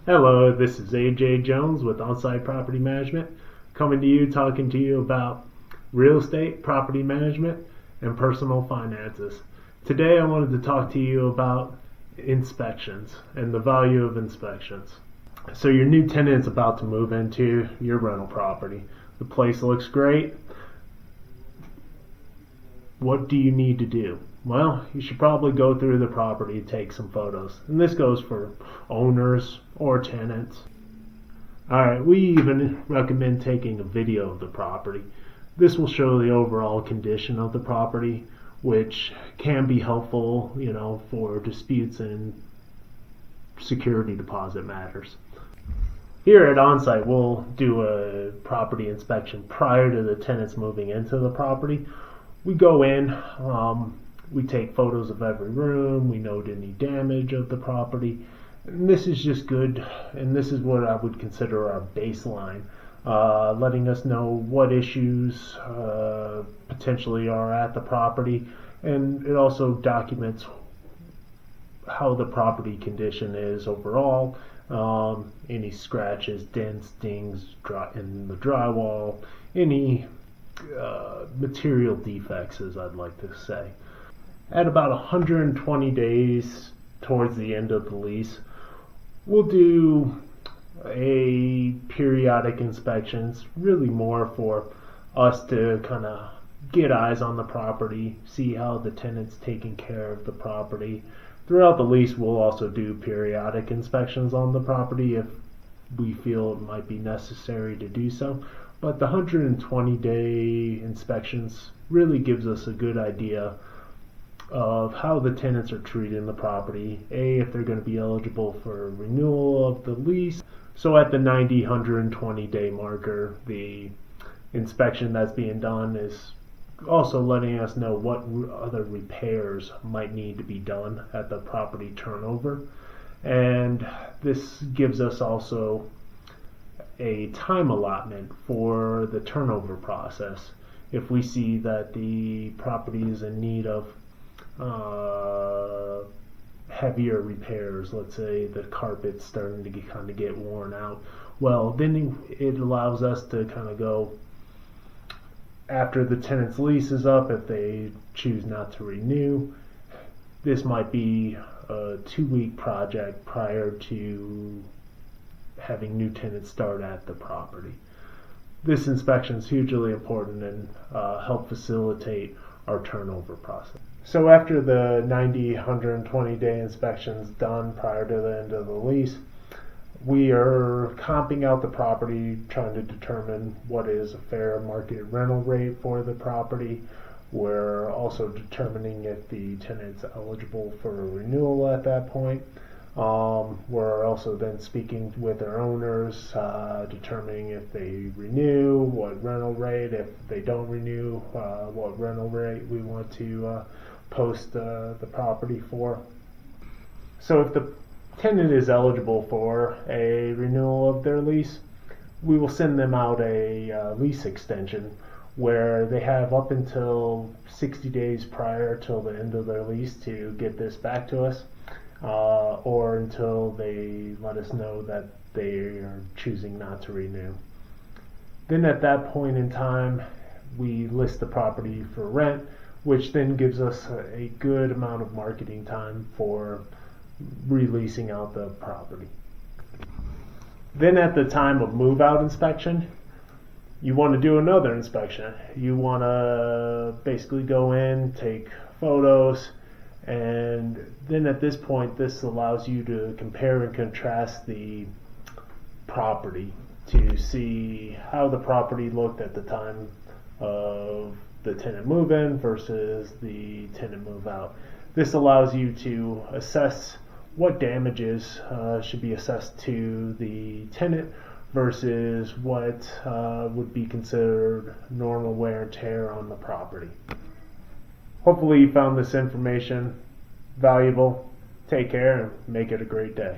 Hello, this is AJ Jones with OnSite Property Management, coming to you talking to you about real estate, property management, and personal finances. Today I wanted to talk to you about inspections and the value of inspections. So your new tenant is about to move into your rental property. The place looks great. What do you need to do? Well, you should probably go through the property and take some photos. And this goes for owners or tenants. Alright, we even recommend taking a video of the property. This will show the overall condition of the property, which can be helpful, for disputes and security deposit matters. Here at OnSite, we'll do a property inspection prior to the tenants moving into the property. We go in, we take photos of every room, we note any damage of the property, and this is just good, and this is what I would consider our baseline, letting us know what issues potentially are at the property, and it also documents how the property condition is overall, any scratches, dents, dings in the drywall, any material defects, as I'd like to say. At about 120 days towards the end of the lease, we'll do a periodic inspections, really more for us to kind of get eyes on the property, see how the tenant's taking care of the property. Throughout the lease, we'll also do periodic inspections on the property if we feel it might be necessary to do so. But the 120-day inspections really gives us a good idea of how the tenants are treating the property, if they're going to be eligible for renewal of the lease. So at the 120-day marker, the inspection that's being done is also letting us know what other repairs might need to be done at the property turnover. And this gives us also a time allotment for the turnover process. If we see that the property is in need of heavier repairs, let's say the carpet's starting to get worn out, well, then it allows us to kind of go after the tenant's lease is up. If they choose not to renew, this might be a 2-week project prior to having new tenants start at the property. This inspection is hugely important and help facilitate our turnover process. So after the 120-day inspections done prior to the end of the lease, we are comping out the property, trying to determine what is a fair market rental rate for the property. We're also determining if the tenant's eligible for a renewal at that point. We're also then speaking with our owners, determining if they renew, what rental rate. If they don't renew, what rental rate we want to post the property for. So if the tenant is eligible for a renewal of their lease, we will send them out a lease extension where they have up until 60 days prior till the end of their lease to get this back to us. Or until they let us know that they are choosing not to renew. Then at that point in time, we list the property for rent, which then gives us a good amount of marketing time for releasing out the property. Then at the time of move-out inspection, you want to do another inspection. You want to basically go in, take photos, and then at this point, this allows you to compare and contrast the property to see how the property looked at the time of the tenant move-in versus the tenant move-out. This allows you to assess what damages should be assessed to the tenant versus what would be considered normal wear and tear on the property. Hopefully you found this information valuable. Take care and make it a great day.